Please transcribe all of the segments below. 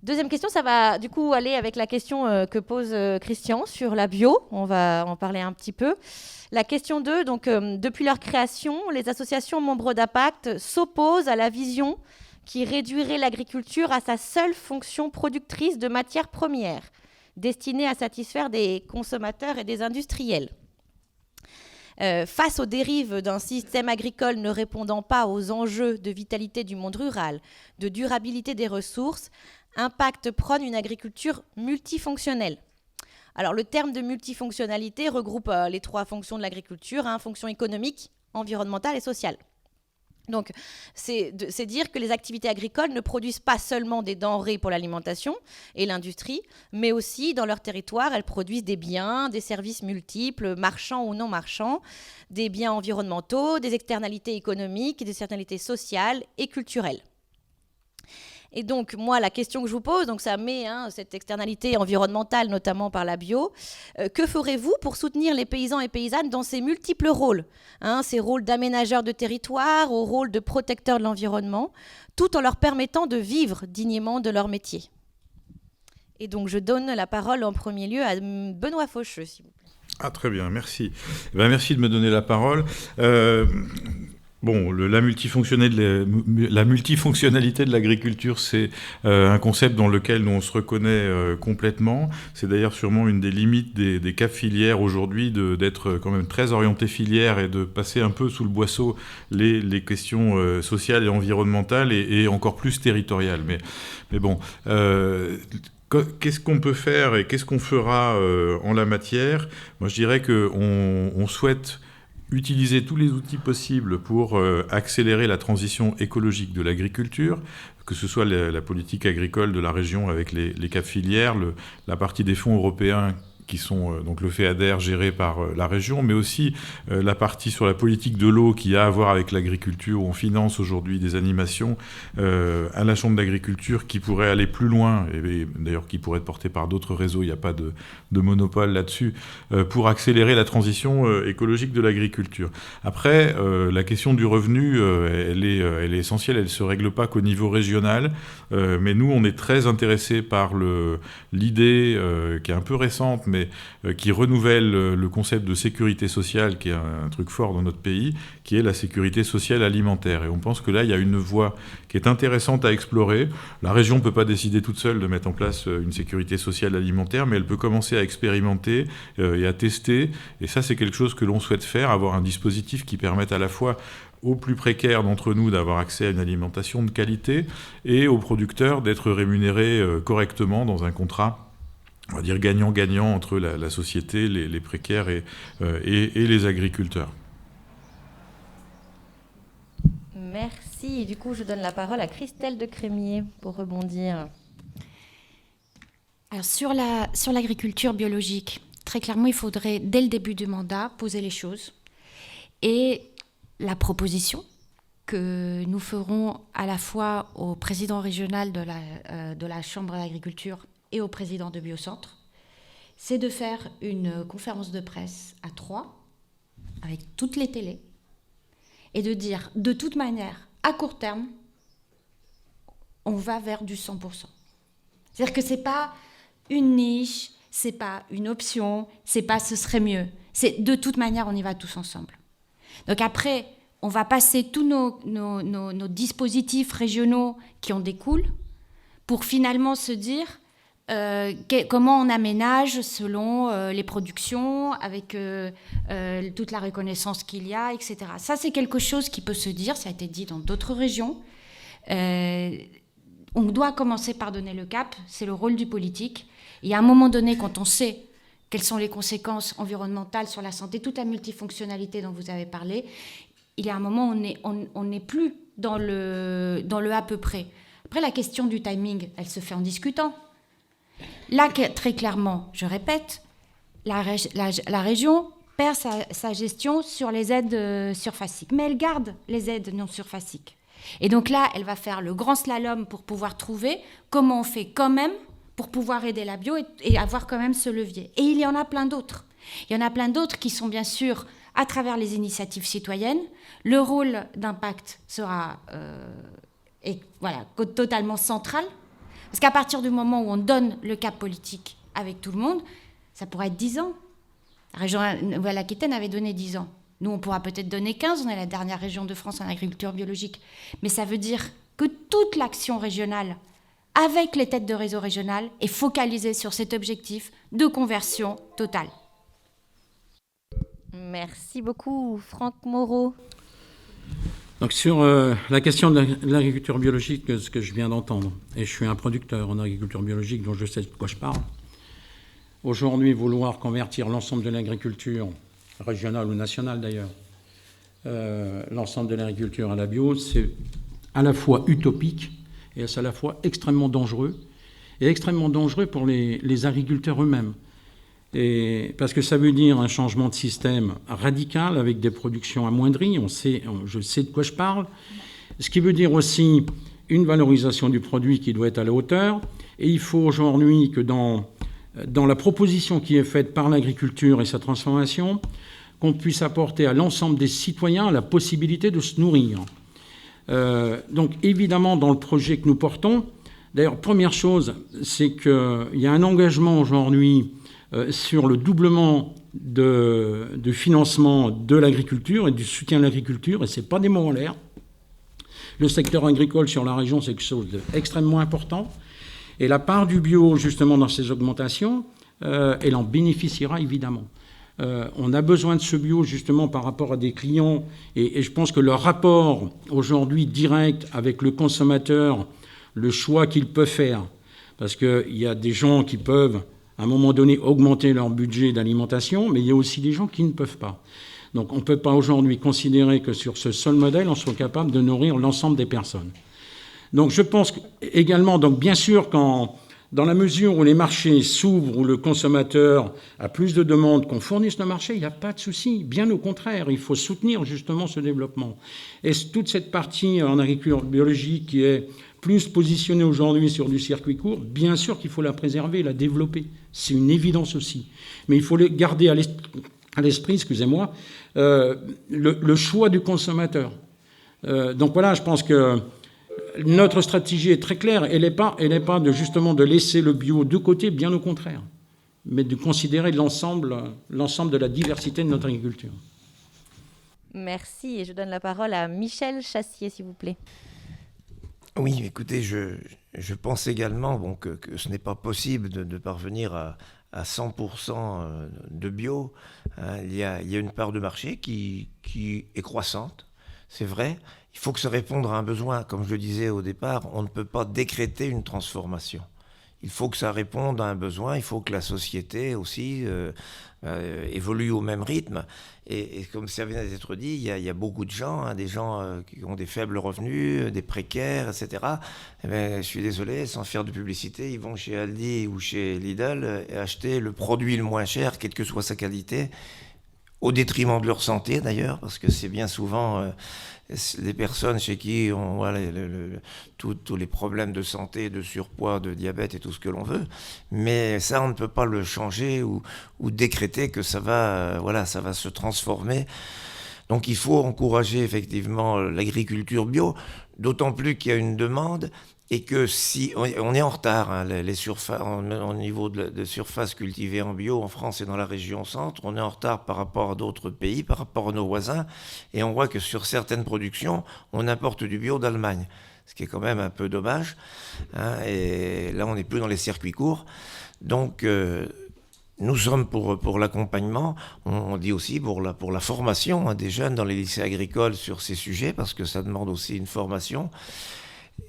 Deuxième question, ça va du coup aller avec la question que pose Christian sur la bio. On va en parler un petit peu. La question 2, donc depuis leur création, les associations membres d'Impact s'opposent à la vision qui réduirait l'agriculture à sa seule fonction productrice de matières premières, destinée à satisfaire des consommateurs et des industriels. Face aux dérives d'un système agricole ne répondant pas aux enjeux de vitalité du monde rural, de durabilité des ressources, Impact prône une agriculture multifonctionnelle. Alors le terme de multifonctionnalité regroupe les trois fonctions de l'agriculture, fonction économique, environnementale et sociale. Donc, c'est dire que les activités agricoles ne produisent pas seulement des denrées pour l'alimentation et l'industrie, mais aussi, dans leur territoire, elles produisent des biens, des services multiples, marchands ou non marchands, des biens environnementaux, des externalités économiques, des externalités sociales et culturelles. Et donc, moi, la question que je vous pose, donc ça met cette externalité environnementale, notamment par la bio. Que ferez-vous pour soutenir les paysans et paysannes dans ces multiples rôles, ces rôles d'aménageurs de territoire, au rôle de protecteurs de l'environnement, tout en leur permettant de vivre dignement de leur métier? Et donc, je donne la parole en premier lieu à Benoît Faucheux, s'il vous plaît. Ah, très bien, merci. Merci de me donner la parole. Bon, la multifonctionnalité de l'agriculture, c'est un concept dans lequel nous on se reconnaît complètement. C'est d'ailleurs sûrement une des limites des CAP filières aujourd'hui, d'être quand même très orienté filière et de passer un peu sous le boisseau les questions sociales et environnementales et encore plus territoriales. Mais bon... Qu'est-ce qu'on peut faire et qu'est-ce qu'on fera en la matière? Moi, je dirais qu'on souhaite utiliser tous les outils possibles pour accélérer la transition écologique de l'agriculture, que ce soit la politique agricole de la région avec les CAP filières, la partie des fonds européens qui sont donc le FEADER géré par la région, mais aussi la partie sur la politique de l'eau qui a à voir avec l'agriculture, où on finance aujourd'hui des animations à la Chambre d'agriculture qui pourraient aller plus loin, et d'ailleurs qui pourraient être portées par d'autres réseaux, il n'y a pas de monopole là-dessus, pour accélérer la transition écologique de l'agriculture. Après, la question du revenu, elle est essentielle, elle ne se règle pas qu'au niveau régional, mais nous, on est très intéressés par l'idée qui est un peu récente, mais qui renouvelle le concept de sécurité sociale, qui est un truc fort dans notre pays, qui est la sécurité sociale alimentaire. Et on pense que là, il y a une voie qui est intéressante à explorer. La région ne peut pas décider toute seule de mettre en place une sécurité sociale alimentaire, mais elle peut commencer à expérimenter et à tester. Et ça, c'est quelque chose que l'on souhaite faire, avoir un dispositif qui permette à la fois aux plus précaires d'entre nous d'avoir accès à une alimentation de qualité et aux producteurs d'être rémunérés correctement dans un contrat, on va dire gagnant-gagnant entre la société, les précaires et les agriculteurs. Merci. Du coup, je donne la parole à Christelle de Crémier pour rebondir. Alors, sur l'agriculture biologique, très clairement, il faudrait, dès le début du mandat, poser les choses. Et la proposition que nous ferons à la fois au président régional de la Chambre d'agriculture et au président de Biocentre, c'est de faire une conférence de presse à 3, avec toutes les télés, et de dire, de toute manière, à court terme, on va vers du 100%. C'est-à-dire que ce n'est pas une niche, ce n'est pas une option, ce n'est pas ce serait mieux. C'est de toute manière, on y va tous ensemble. Donc après, on va passer tous nos dispositifs régionaux qui en découlent pour finalement se dire comment on aménage selon les productions, avec toute la reconnaissance qu'il y a, etc. Ça, c'est quelque chose qui peut se dire, ça a été dit dans d'autres régions. On doit commencer par donner le cap, c'est le rôle du politique. Et à un moment donné, quand on sait quelles sont les conséquences environnementales sur la santé, toute la multifonctionnalité dont vous avez parlé, il y a un moment où on n'est plus dans le à peu près. Après, la question du timing, elle se fait en discutant. Là, très clairement, je répète, la région perd sa gestion sur les aides surfaciques, mais elle garde les aides non surfaciques. Et donc là, elle va faire le grand slalom pour pouvoir trouver comment on fait quand même pour pouvoir aider la bio et avoir quand même ce levier. Et il y en a plein d'autres. Il y en a plein d'autres qui sont bien sûr à travers les initiatives citoyennes. Le rôle d'Impact sera totalement central Parce qu'à partir du moment où on donne le cap politique avec tout le monde, ça pourrait être 10 ans. La région Nouvelle-Aquitaine avait donné 10 ans. Nous, on pourra peut-être donner 15, on est la dernière région de France en agriculture biologique. Mais ça veut dire que toute l'action régionale, avec les têtes de réseau régional, est focalisée sur cet objectif de conversion totale. Merci beaucoup, Franck Moreau. Donc sur la question de l'agriculture biologique, ce que je viens d'entendre, et je suis un producteur en agriculture biologique, donc je sais de quoi je parle. Aujourd'hui, vouloir convertir l'ensemble de l'agriculture, régionale ou nationale d'ailleurs, l'ensemble de l'agriculture à la bio, c'est à la fois utopique et c'est à la fois extrêmement dangereux, et extrêmement dangereux pour les agriculteurs eux-mêmes. Et parce que ça veut dire un changement de système radical avec des productions amoindries, je sais de quoi je parle, ce qui veut dire aussi une valorisation du produit qui doit être à la hauteur, et il faut aujourd'hui que dans la proposition qui est faite par l'agriculture et sa transformation, qu'on puisse apporter à l'ensemble des citoyens la possibilité de se nourrir. Donc évidemment, dans le projet que nous portons, d'ailleurs, première chose, c'est qu'il y a un engagement aujourd'hui sur le doublement de financement de l'agriculture et du soutien à l'agriculture, et ce n'est pas des mots en l'air. Le secteur agricole sur la région, c'est quelque chose d'extrêmement important. Et la part du bio, justement, dans ces augmentations, elle en bénéficiera évidemment. On a besoin de ce bio, justement, par rapport à des clients. Et je pense que le rapport, aujourd'hui, direct avec le consommateur, le choix qu'il peut faire, parce qu'il y a des gens qui peuvent, à un moment donné, augmenter leur budget d'alimentation, mais il y a aussi des gens qui ne peuvent pas. Donc on ne peut pas aujourd'hui considérer que sur ce seul modèle, on soit capable de nourrir l'ensemble des personnes. Donc je pense également, donc bien sûr, dans la mesure où les marchés s'ouvrent, où le consommateur a plus de demandes, qu'on fournisse le marché, il n'y a pas de souci. Bien au contraire, il faut soutenir justement ce développement. Et toute cette partie en agriculture biologique qui est plus positionnée aujourd'hui sur du circuit court, bien sûr qu'il faut la préserver, la développer. C'est une évidence aussi. Mais il faut garder à l'esprit, excusez-moi, le choix du consommateur. Donc voilà, je pense que notre stratégie est très claire. Elle n'est pas justement de laisser le bio de côté, bien au contraire, mais de considérer l'ensemble de la diversité de notre agriculture. Merci, et je donne la parole à Michel Chassier, s'il vous plaît. Oui, écoutez, je pense également que ce n'est pas possible de parvenir à 100% de bio. Il y a une part de marché qui est croissante, c'est vrai. Il faut que ça réponde à un besoin. Comme je le disais au départ, on ne peut pas décréter une transformation. Il faut que ça réponde à un besoin, il faut que la société aussi évolue au même rythme. Et comme ça vient d'être dit, il y a beaucoup de gens, des gens qui ont des faibles revenus, des précaires, etc. Eh bien, je suis désolé, sans faire de publicité, ils vont chez Aldi ou chez Lidl et acheter le produit le moins cher, quelle que soit sa qualité, au détriment de leur santé d'ailleurs, parce que c'est bien souvent les personnes chez qui on voit tous les problèmes de santé, de surpoids, de diabète et tout ce que l'on veut. Mais ça, on ne peut pas le changer ou décréter que ça va se transformer. Donc il faut encourager effectivement l'agriculture bio, d'autant plus qu'il y a une demande. Et que si on est en retard, les surfaces, au niveau de surfaces cultivées en bio en France et dans la région centre, on est en retard par rapport à d'autres pays, par rapport à nos voisins, et on voit que sur certaines productions, on importe du bio d'Allemagne, ce qui est quand même un peu dommage. Et là, on n'est plus dans les circuits courts, donc nous sommes pour l'accompagnement, on dit aussi pour la formation des jeunes dans les lycées agricoles sur ces sujets, parce que ça demande aussi une formation.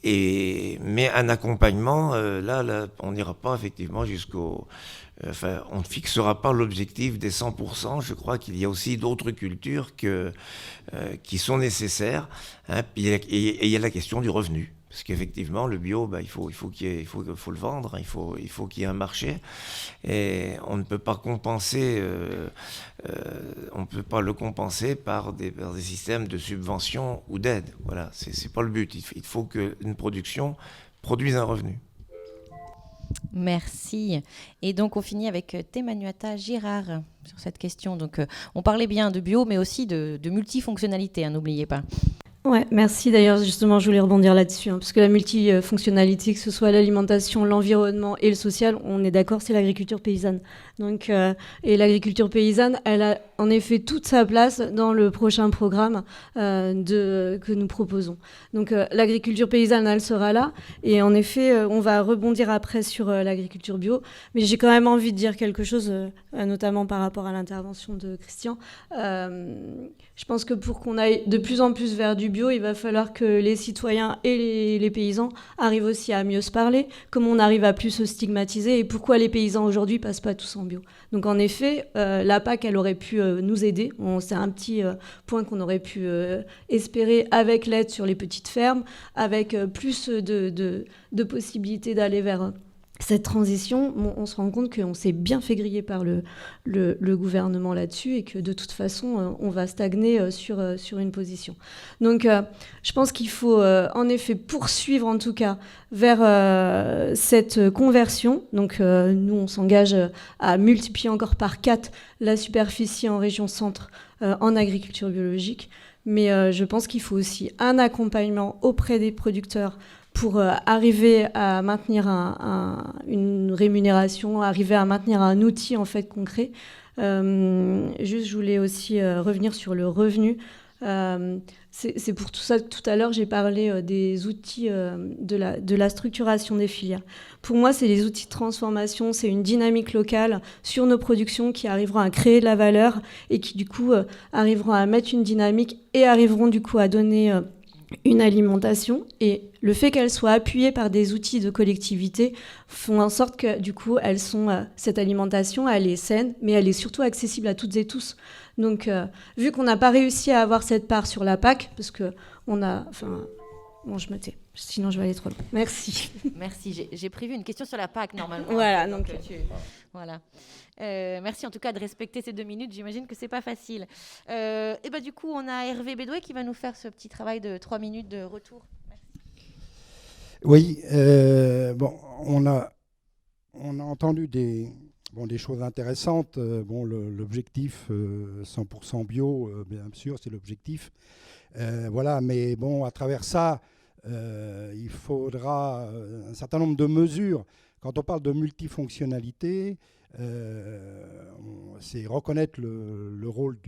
Mais un accompagnement, là, on n'ira pas effectivement on ne fixera pas l'objectif des 100%. Je crois qu'il y a aussi d'autres cultures qui sont nécessaires. Et il y a la question du revenu. Parce qu'effectivement, le bio, il faut le vendre, il faut qu'il y ait un marché. Et on ne peut pas compenser, le compenser par des systèmes de subvention ou d'aide. Voilà, c'est pas le but. Il faut qu'une production produise un revenu. Merci. Et donc, on finit avec Temanuata Girard sur cette question. Donc, on parlait bien de bio, mais aussi de multifonctionnalité, n'oubliez pas. Ouais, merci. D'ailleurs, justement, je voulais rebondir là-dessus, parce que la multifonctionnalité, que ce soit l'alimentation, l'environnement et le social, on est d'accord, c'est l'agriculture paysanne. Donc, et l'agriculture paysanne, elle a en effet toute sa place dans le prochain programme que nous proposons. Donc, l'agriculture paysanne, elle sera là. Et en effet, on va rebondir après sur l'agriculture bio. Mais j'ai quand même envie de dire quelque chose, notamment par rapport à l'intervention de Christian. Je pense que pour qu'on aille de plus en plus vers du bio, il va falloir que les citoyens et les paysans arrivent aussi à mieux se parler, comment on arrive à plus se stigmatiser et pourquoi les paysans aujourd'hui passent pas tous en bio. Donc en effet, la PAC, elle aurait pu nous aider. C'est un petit point qu'on aurait pu espérer avec l'aide sur les petites fermes, avec plus de possibilités d'aller vers cette transition. On se rend compte qu'on s'est bien fait griller par le gouvernement là-dessus et que de toute façon, on va stagner sur une position. Donc, je pense qu'il faut en effet poursuivre en tout cas vers cette conversion. Donc, nous, on s'engage à multiplier encore par 4 la superficie en région centre en agriculture biologique. Mais je pense qu'il faut aussi un accompagnement auprès des producteurs pour arriver à maintenir une rémunération, arriver à maintenir un outil en fait concret. Juste, je voulais aussi revenir sur le revenu. C'est pour tout ça que tout à l'heure, j'ai parlé des outils de la structuration des filières. Pour moi, c'est les outils de transformation, c'est une dynamique locale sur nos productions qui arriveront à créer de la valeur et qui, du coup, arriveront à mettre une dynamique et arriveront, du coup, à donner une alimentation. Et le fait qu'elles soient appuyées par des outils de collectivité font en sorte que, du coup, cette alimentation, elle est saine, mais elle est surtout accessible à toutes et tous. Donc, vu qu'on n'a pas réussi à avoir cette part sur la PAC, parce que on a... Bon, je me tais, sinon je vais aller trop loin. Merci. Merci. J'ai prévu une question sur la PAC, normalement. Voilà, donc... Voilà. Merci en tout cas de respecter ces 2 minutes. J'imagine que c'est pas facile. Et ben du coup, on a Hervé Bédoué qui va nous faire ce petit travail de 3 minutes de retour. Merci. Oui, bon, on a entendu des choses intéressantes. L'objectif 100% bio, bien sûr, c'est l'objectif. Voilà, mais bon, à travers ça, il faudra un certain nombre de mesures. Quand on parle de multifonctionnalité, c'est reconnaître le rôle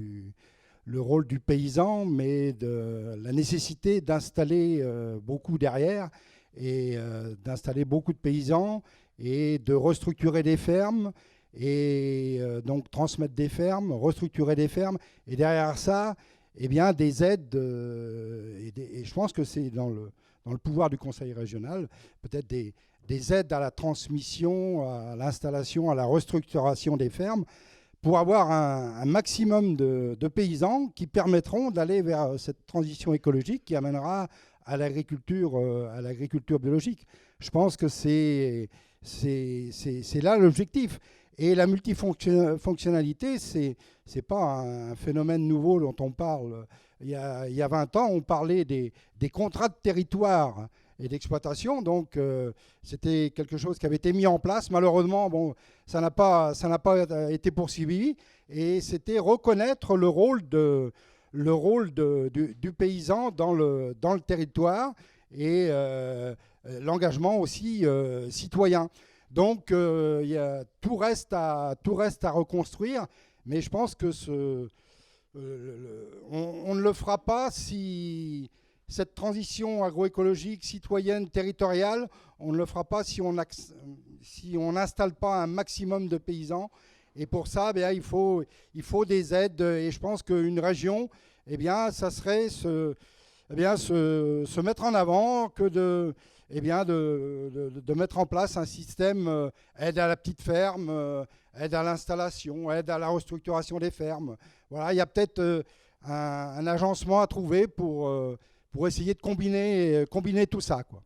du paysan, mais de la nécessité d'installer beaucoup derrière et d'installer beaucoup de paysans et de restructurer des fermes et donc transmettre des fermes, restructurer des fermes et derrière ça, eh bien, des aides et je pense que c'est dans le pouvoir du conseil régional, peut-être des aides à la transmission, à l'installation, à la restructuration des fermes, pour avoir un maximum de paysans qui permettront d'aller vers cette transition écologique qui amènera à l'agriculture biologique. Je pense que c'est là l'objectif. Et la multifonctionnalité, c'est pas un phénomène nouveau dont on parle. Il y a 20 ans, on parlait des contrats de territoire et d'exploitation. Donc, c'était quelque chose qui avait été mis en place. Malheureusement, bon, ça n'a pas été poursuivi. Et c'était reconnaître le rôle du paysan dans le territoire et l'engagement aussi citoyen. Donc, tout reste à reconstruire. Mais je pense que on ne le fera pas si... Cette transition agroécologique, citoyenne, territoriale, on ne le fera pas si on n'installe pas un maximum de paysans. Et pour ça, il faut des aides. Et je pense qu'une région, ça serait se mettre en avant que de mettre en place un système aide à la petite ferme, aide à l'installation, aide à la restructuration des fermes. Voilà, il y a peut-être un agencement à trouver pour essayer de combiner tout ça, quoi.